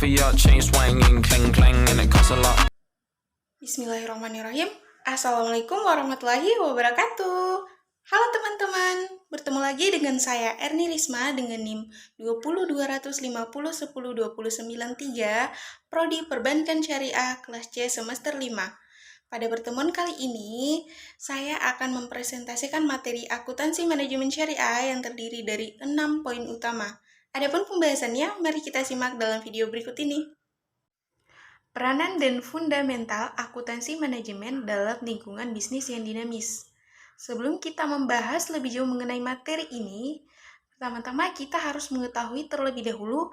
yacht chain swinging, clang clang, and it costs a lot. Bismillahirrahmanirrahim. Assalamualaikum warahmatullahi wabarakatuh. Halo teman-teman, bertemu lagi dengan saya Erni Risma dengan NIM 20250102093 Prodi Perbankan Syariah kelas C semester 5. Pada pertemuan kali ini, saya akan mempresentasikan materi akuntansi manajemen syariah yang terdiri dari 6 poin utama. Adapun pembahasannya, mari kita simak dalam video berikut ini. Peranan dan fundamental akuntansi manajemen dalam lingkungan bisnis yang dinamis. Sebelum kita membahas lebih jauh mengenai materi ini, pertama-tama kita harus mengetahui terlebih dahulu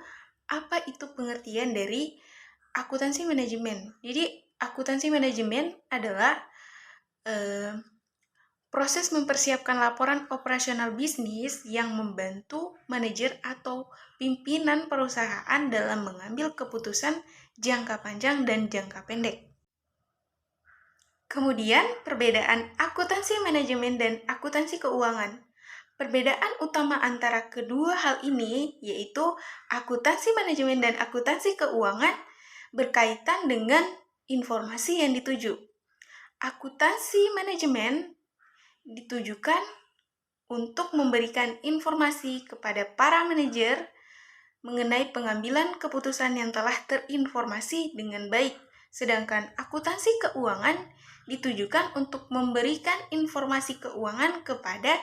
apa itu pengertian dari akuntansi manajemen. Jadi, akuntansi manajemen adalah proses mempersiapkan laporan operasional bisnis yang membantu manajer atau pimpinan perusahaan dalam mengambil keputusan jangka panjang dan jangka pendek. Kemudian, perbedaan akuntansi manajemen dan akuntansi keuangan. Perbedaan utama antara kedua hal ini yaitu akuntansi manajemen dan akuntansi keuangan berkaitan dengan informasi yang dituju. Akuntansi manajemen ditujukan untuk memberikan informasi kepada para manajer mengenai pengambilan keputusan yang telah terinformasi dengan baik, sedangkan akuntansi keuangan ditujukan untuk memberikan informasi keuangan kepada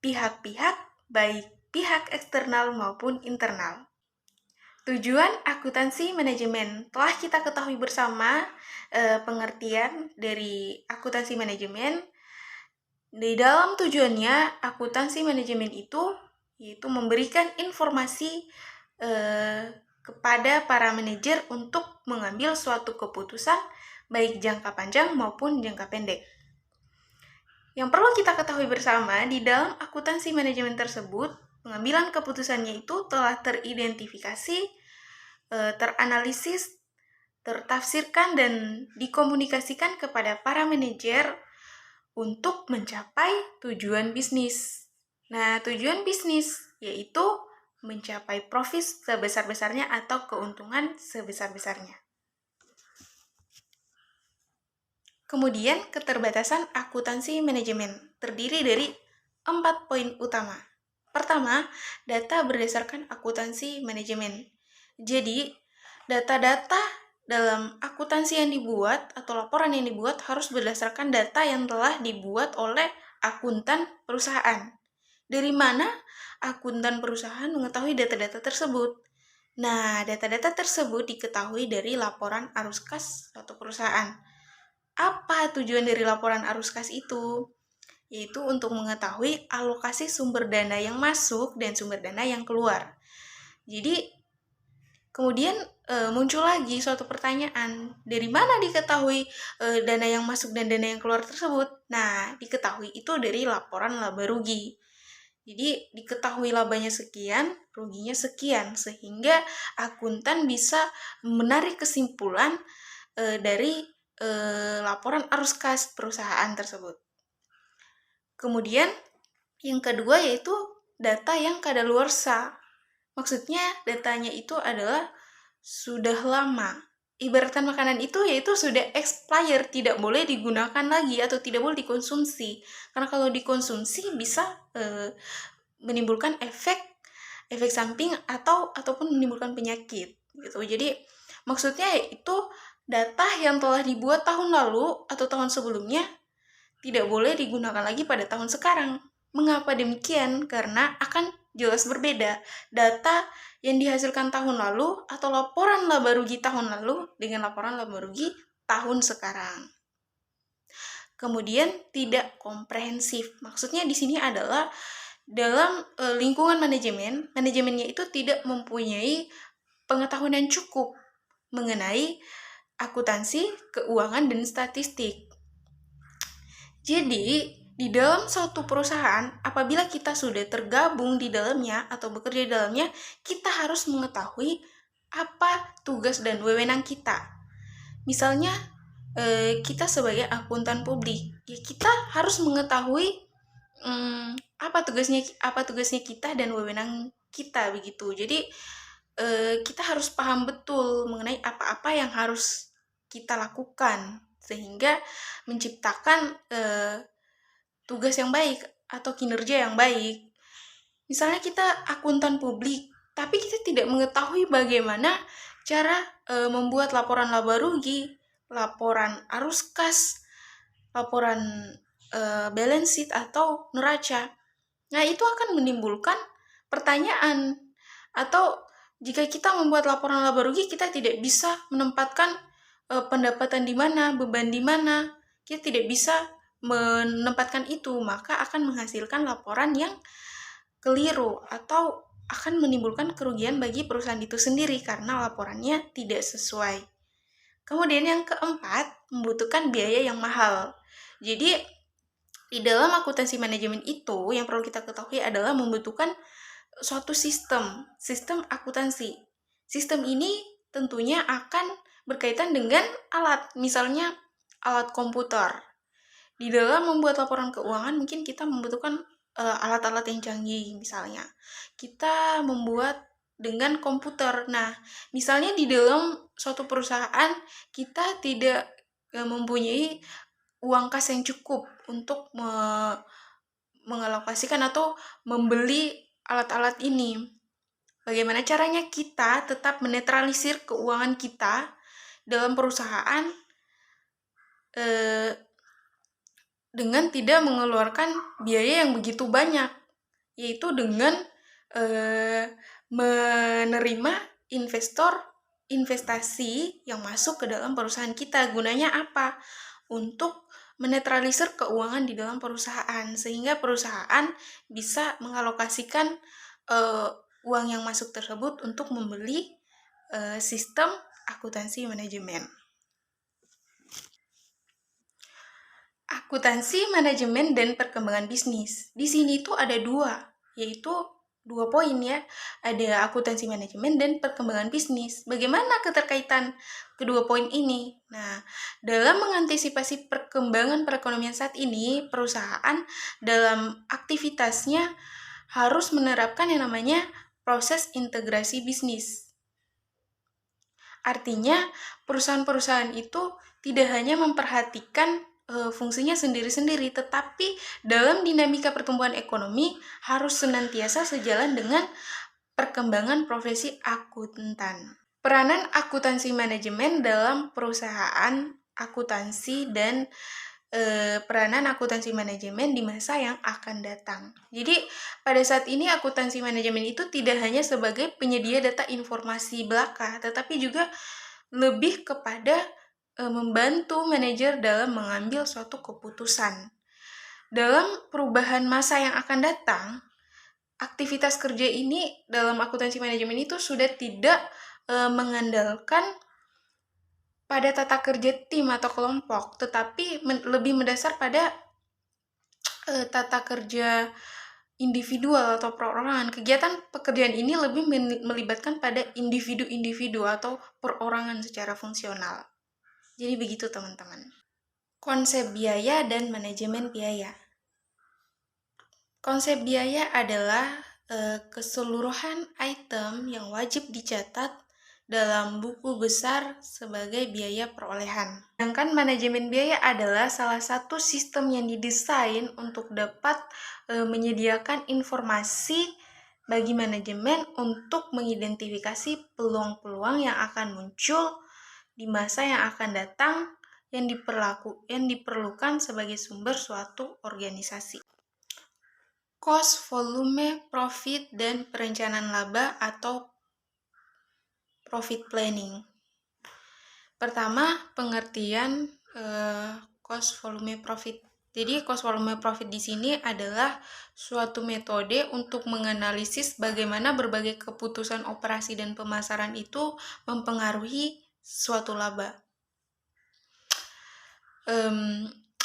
pihak-pihak, baik pihak eksternal maupun internal. Tujuan akuntansi manajemen telah kita ketahui bersama pengertian dari akuntansi manajemen. Di dalam tujuannya, akuntansi manajemen itu yaitu memberikan informasi kepada para manajer untuk mengambil suatu keputusan baik jangka panjang maupun jangka pendek. Yang perlu kita ketahui bersama, di dalam akuntansi manajemen tersebut, pengambilan keputusannya itu telah teridentifikasi, teranalisis, tertafsirkan, dan dikomunikasikan kepada para manajer untuk mencapai tujuan bisnis. Nah, tujuan bisnis yaitu mencapai profit sebesar-besarnya atau keuntungan sebesar-besarnya. Kemudian, keterbatasan akuntansi manajemen terdiri dari 4 poin utama. Pertama, data berdasarkan akuntansi manajemen. Jadi, data-data dalam akuntansi yang dibuat atau laporan yang dibuat harus berdasarkan data yang telah dibuat oleh akuntan perusahaan. Dari mana akuntan perusahaan mengetahui data-data tersebut? Nah, data-data tersebut diketahui dari laporan arus kas suatu perusahaan. Apa tujuan dari laporan arus kas itu? Yaitu untuk mengetahui alokasi sumber dana yang masuk dan sumber dana yang keluar. Jadi, kemudian muncul lagi suatu pertanyaan, dari mana diketahui dana yang masuk dan dana yang keluar tersebut? Nah, diketahui itu dari laporan laba rugi. Jadi, diketahui labanya sekian, ruginya sekian, sehingga akuntan bisa menarik kesimpulan dari laporan arus kas perusahaan tersebut. Kemudian, yang kedua yaitu data yang kadaluarsa. Maksudnya datanya itu adalah sudah lama. Ibaratkan makanan itu yaitu sudah expired, tidak boleh digunakan lagi atau tidak boleh dikonsumsi. Karena kalau dikonsumsi bisa menimbulkan efek samping ataupun menimbulkan penyakit gitu. Jadi maksudnya itu data yang telah dibuat tahun lalu atau tahun sebelumnya tidak boleh digunakan lagi pada tahun sekarang. Mengapa demikian? Karena akan jelas berbeda data yang dihasilkan tahun lalu atau laporan laba rugi tahun lalu dengan laporan laba rugi tahun sekarang. Kemudian tidak komprehensif. Maksudnya di sini adalah dalam lingkungan manajemennya itu tidak mempunyai pengetahuan yang cukup mengenai akuntansi, keuangan, dan statistik. Jadi, di dalam suatu perusahaan, apabila kita sudah tergabung di dalamnya atau bekerja di dalamnya, kita harus mengetahui apa tugas dan wewenang kita. Misalnya, kita sebagai akuntan publik, ya kita harus mengetahui apa tugasnya kita dan wewenang kita begitu. Jadi kita harus paham betul mengenai apa-apa yang harus kita lakukan sehingga menciptakan tugas yang baik atau kinerja yang baik. Misalnya kita akuntan publik, tapi kita tidak mengetahui bagaimana cara membuat laporan laba rugi, laporan arus kas, laporan balance sheet atau neraca. Nah, itu akan menimbulkan pertanyaan. Atau jika kita membuat laporan laba rugi, kita tidak bisa menempatkan pendapatan di mana, beban di mana. Kita tidak bisa menempatkan itu, maka akan menghasilkan laporan yang keliru atau akan menimbulkan kerugian bagi perusahaan itu sendiri karena laporannya tidak sesuai. Kemudian yang keempat, membutuhkan biaya yang mahal. Jadi, di dalam akuntansi manajemen itu yang perlu kita ketahui adalah membutuhkan suatu sistem akuntansi. Sistem ini tentunya akan berkaitan dengan alat, misalnya alat komputer. Di dalam membuat laporan keuangan mungkin kita membutuhkan alat-alat yang canggih, misalnya kita membuat dengan komputer. Nah, misalnya di dalam suatu perusahaan kita tidak mempunyai uang kas yang cukup untuk mengalokasikan atau membeli alat-alat ini. Bagaimana caranya kita tetap menetralisir keuangan kita dalam perusahaan dengan tidak mengeluarkan biaya yang begitu banyak, yaitu dengan menerima investasi yang masuk ke dalam perusahaan kita. Gunanya apa? Untuk menetralisir keuangan di dalam perusahaan, sehingga perusahaan bisa mengalokasikan uang yang masuk tersebut untuk membeli sistem akuntansi manajemen. Akuntansi manajemen dan perkembangan bisnis. Di sini tuh ada yaitu 2 poin ya. Ada akuntansi manajemen dan perkembangan bisnis. Bagaimana keterkaitan kedua poin ini? Nah, dalam mengantisipasi perkembangan perekonomian saat ini, perusahaan dalam aktivitasnya harus menerapkan yang namanya proses integrasi bisnis. Artinya, perusahaan-perusahaan itu tidak hanya memperhatikan fungsinya sendiri-sendiri, tetapi dalam dinamika pertumbuhan ekonomi harus senantiasa sejalan dengan perkembangan profesi akuntan. Peranan akuntansi manajemen dalam perusahaan akuntansi dan peranan akuntansi manajemen di masa yang akan datang. Jadi, pada saat ini akuntansi manajemen itu tidak hanya sebagai penyedia data informasi belaka, tetapi juga lebih kepada membantu manajer dalam mengambil suatu keputusan. Dalam perubahan masa yang akan datang, aktivitas kerja ini dalam akuntansi manajemen itu sudah tidak mengandalkan pada tata kerja tim atau kelompok, tetapi lebih mendasar pada tata kerja individual atau perorangan. Kegiatan pekerjaan ini lebih melibatkan pada individu-individu atau perorangan secara fungsional. Jadi begitu teman-teman. Konsep biaya dan manajemen biaya. Konsep biaya adalah keseluruhan item yang wajib dicatat dalam buku besar sebagai biaya perolehan. Sedangkan manajemen biaya adalah salah satu sistem yang didesain untuk dapat menyediakan informasi bagi manajemen untuk mengidentifikasi peluang-peluang yang akan muncul di masa yang akan datang yang diperlukan sebagai sumber suatu organisasi. Cost, volume, profit, dan perencanaan laba atau profit planning. Pertama, pengertian cost, volume, profit. Jadi, cost, volume, profit di sini adalah suatu metode untuk menganalisis bagaimana berbagai keputusan operasi dan pemasaran itu mempengaruhi suatu laba.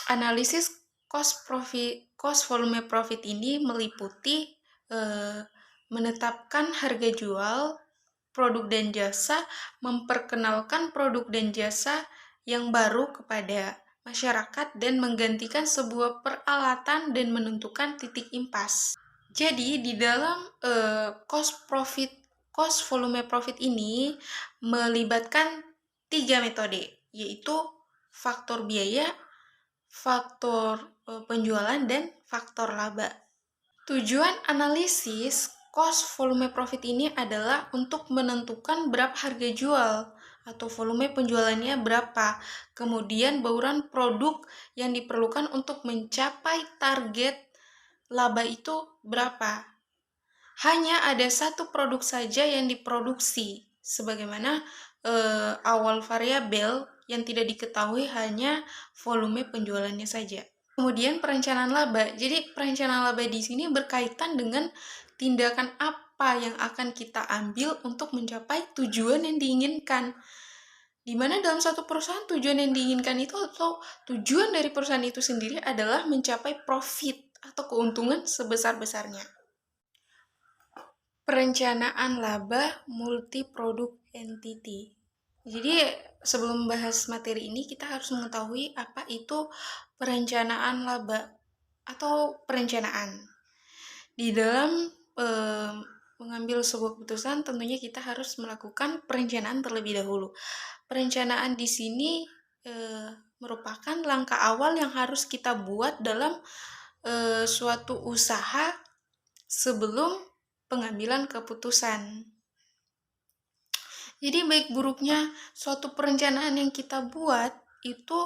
Analisis cost volume profit ini meliputi menetapkan harga jual produk dan jasa, memperkenalkan produk dan jasa yang baru kepada masyarakat, dan menggantikan sebuah peralatan dan menentukan titik impas. Jadi di dalam cost cost volume profit ini melibatkan 3 metode, yaitu faktor biaya, faktor penjualan, dan faktor laba. Tujuan analisis cost volume profit ini adalah untuk menentukan berapa harga jual atau volume penjualannya berapa, kemudian bauran produk yang diperlukan untuk mencapai target laba itu berapa. Hanya ada satu produk saja yang diproduksi, sebagaimana awal variabel yang tidak diketahui hanya volume penjualannya saja. Kemudian perencanaan laba. Jadi perencanaan laba di sini berkaitan dengan tindakan apa yang akan kita ambil untuk mencapai tujuan yang diinginkan. Di mana dalam suatu perusahaan tujuan yang diinginkan itu atau tujuan dari perusahaan itu sendiri adalah mencapai profit atau keuntungan sebesar-besarnya. Perencanaan laba multi-product entity. Jadi sebelum bahas materi ini kita harus mengetahui apa itu perencanaan laba atau perencanaan. Di dalam mengambil sebuah keputusan tentunya kita harus melakukan perencanaan terlebih dahulu. Perencanaan di sini merupakan langkah awal yang harus kita buat dalam suatu usaha sebelum pengambilan keputusan. Jadi baik buruknya suatu perencanaan yang kita buat itu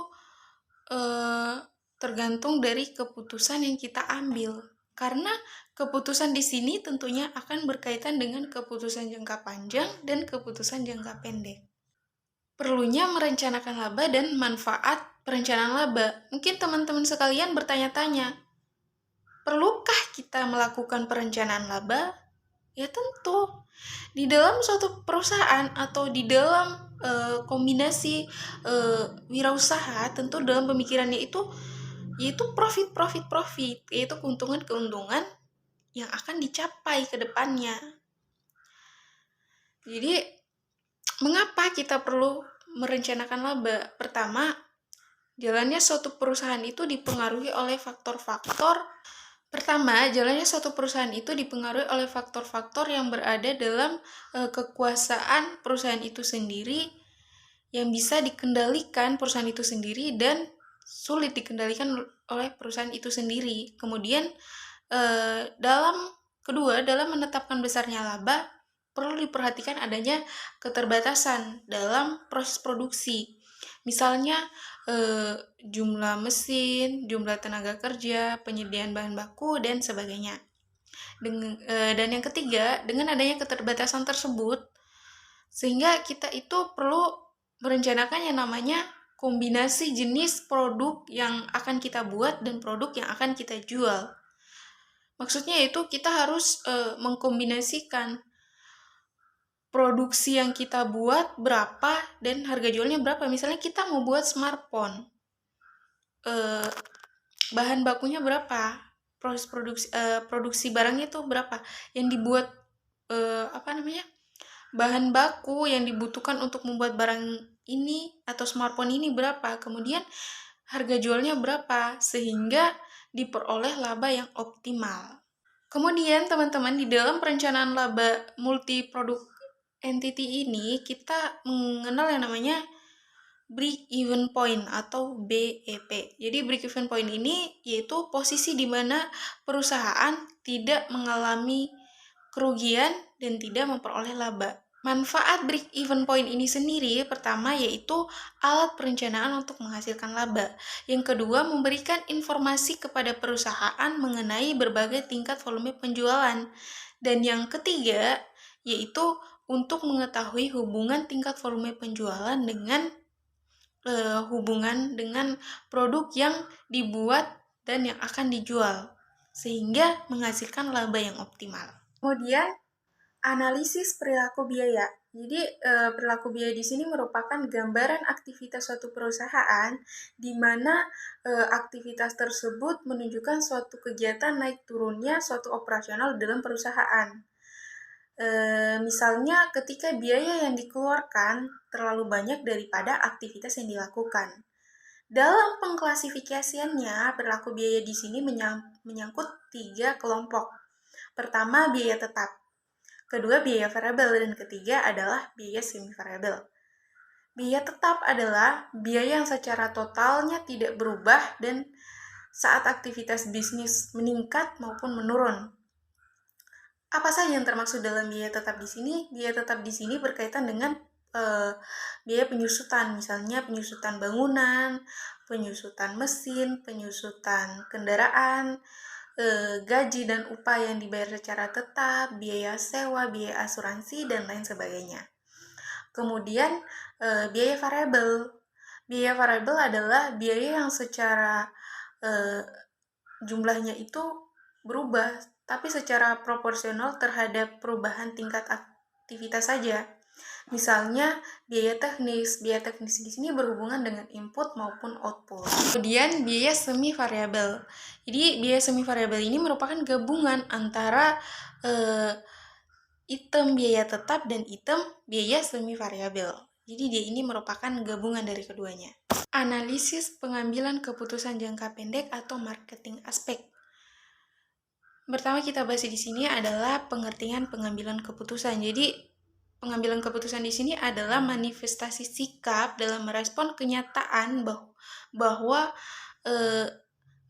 tergantung dari keputusan yang kita ambil. Karena keputusan di sini tentunya akan berkaitan dengan keputusan jangka panjang dan keputusan jangka pendek. Perlunya merencanakan laba dan manfaat perencanaan laba. Mungkin teman-teman sekalian bertanya-tanya, perlukah kita melakukan perencanaan laba? Ya tentu. Di dalam suatu perusahaan atau di dalam kombinasi wirausaha, tentu dalam pemikirannya itu yaitu profit, yaitu keuntungan yang akan dicapai ke depannya. Jadi mengapa kita perlu merencanakan laba? Pertama, jalannya suatu perusahaan itu dipengaruhi oleh faktor-faktor yang berada dalam kekuasaan perusahaan itu sendiri, yang bisa dikendalikan perusahaan itu sendiri dan sulit dikendalikan oleh perusahaan itu sendiri. Kemudian dalam menetapkan besarnya laba, perlu diperhatikan adanya keterbatasan dalam proses produksi. Misalnya jumlah mesin, jumlah tenaga kerja, penyediaan bahan baku, dan sebagainya. Dan yang ketiga, dengan adanya keterbatasan tersebut, sehingga kita itu perlu merencanakan yang namanya kombinasi jenis produk yang akan kita buat dan produk yang akan kita jual. Maksudnya itu kita harus mengkombinasikan produksi yang kita buat berapa dan harga jualnya berapa. Misalnya kita mau buat smartphone, bahan bakunya berapa, proses produksi barangnya itu berapa, yang dibuat bahan baku yang dibutuhkan untuk membuat barang ini atau smartphone ini berapa, kemudian harga jualnya berapa, sehingga diperoleh laba yang optimal. Kemudian teman-teman, di dalam perencanaan laba multi-product entity ini kita mengenal yang namanya break-even point atau BEP. Jadi break-even point ini yaitu posisi di mana perusahaan tidak mengalami kerugian dan tidak memperoleh laba. Manfaat break-even point ini sendiri, pertama yaitu alat perencanaan untuk menghasilkan laba. Yang kedua, memberikan informasi kepada perusahaan mengenai berbagai tingkat volume penjualan. Dan yang ketiga, yaitu untuk mengetahui hubungan tingkat volume penjualan dengan hubungan dengan produk yang dibuat dan yang akan dijual, sehingga menghasilkan laba yang optimal. Kemudian analisis perilaku biaya. Jadi perilaku biaya di sini merupakan gambaran aktivitas suatu perusahaan di mana aktivitas tersebut menunjukkan suatu kegiatan naik turunnya suatu operasional dalam perusahaan. Misalnya ketika biaya yang dikeluarkan terlalu banyak daripada aktivitas yang dilakukan. Dalam pengklasifikasiannya, perilaku biaya di sini menyangkut 3 kelompok. Pertama, biaya tetap. kedua biaya variabel, dan ketiga adalah biaya semi variabel. Biaya tetap adalah biaya yang secara totalnya tidak berubah dan saat aktivitas bisnis meningkat maupun menurun. Apa saja yang termaksud dalam biaya tetap di sini? Biaya tetap di sini berkaitan dengan biaya penyusutan, misalnya penyusutan bangunan, penyusutan mesin, penyusutan kendaraan, gaji dan upah yang dibayar secara tetap, biaya sewa, biaya asuransi, dan lain sebagainya. Kemudian biaya variabel. Biaya variabel adalah biaya yang secara jumlahnya itu berubah, tapi secara proporsional terhadap perubahan tingkat aktivitas saja. Misalnya, biaya teknis. Biaya teknis di sini berhubungan dengan input maupun output. Kemudian, biaya semi variabel. Jadi, biaya semi variabel ini merupakan gabungan antara item biaya tetap dan item biaya semi variabel. Jadi, dia ini merupakan gabungan dari keduanya. Analisis pengambilan keputusan jangka pendek atau marketing aspek. Pertama kita bahas di sini adalah pengertian pengambilan keputusan. Jadi, pengambilan keputusan di sini adalah manifestasi sikap dalam merespon kenyataan bahwa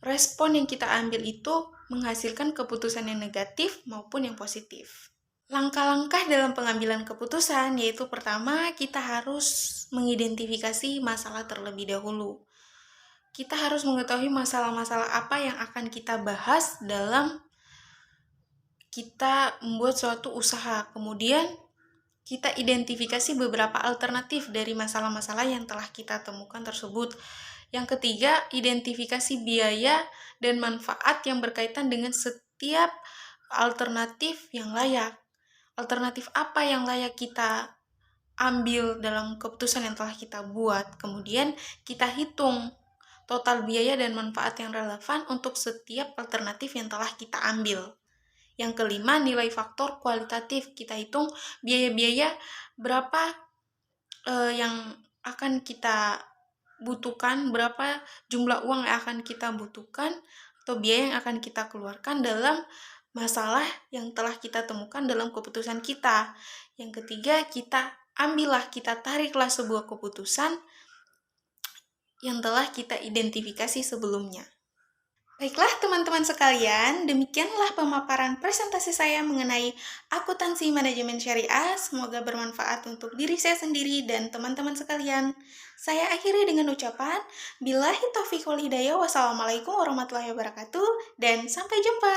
respon yang kita ambil itu menghasilkan keputusan yang negatif maupun yang positif. Langkah-langkah dalam pengambilan keputusan yaitu pertama, kita harus mengidentifikasi masalah terlebih dahulu. Kita harus mengetahui masalah-masalah apa yang akan kita bahas dalam kita membuat suatu usaha. Kemudian, kita identifikasi beberapa alternatif dari masalah-masalah yang telah kita temukan tersebut. Yang ketiga, identifikasi biaya dan manfaat yang berkaitan dengan setiap alternatif yang layak. Alternatif apa yang layak kita ambil dalam keputusan yang telah kita buat. Kemudian kita hitung total biaya dan manfaat yang relevan untuk setiap alternatif yang telah kita ambil. Yang kelima, nilai faktor kualitatif. Kita hitung biaya-biaya berapa yang akan kita butuhkan, berapa jumlah uang yang akan kita butuhkan, atau biaya yang akan kita keluarkan dalam masalah yang telah kita temukan dalam keputusan kita. Yang ketiga, kita tariklah sebuah keputusan yang telah kita identifikasi sebelumnya. Baiklah teman-teman sekalian, demikianlah pemaparan presentasi saya mengenai akuntansi manajemen syariah. Semoga bermanfaat untuk diri saya sendiri dan teman-teman sekalian. Saya akhiri dengan ucapan, billahi taufiq wal hidayah, wassalamualaikum warahmatullahi wabarakatuh, dan sampai jumpa.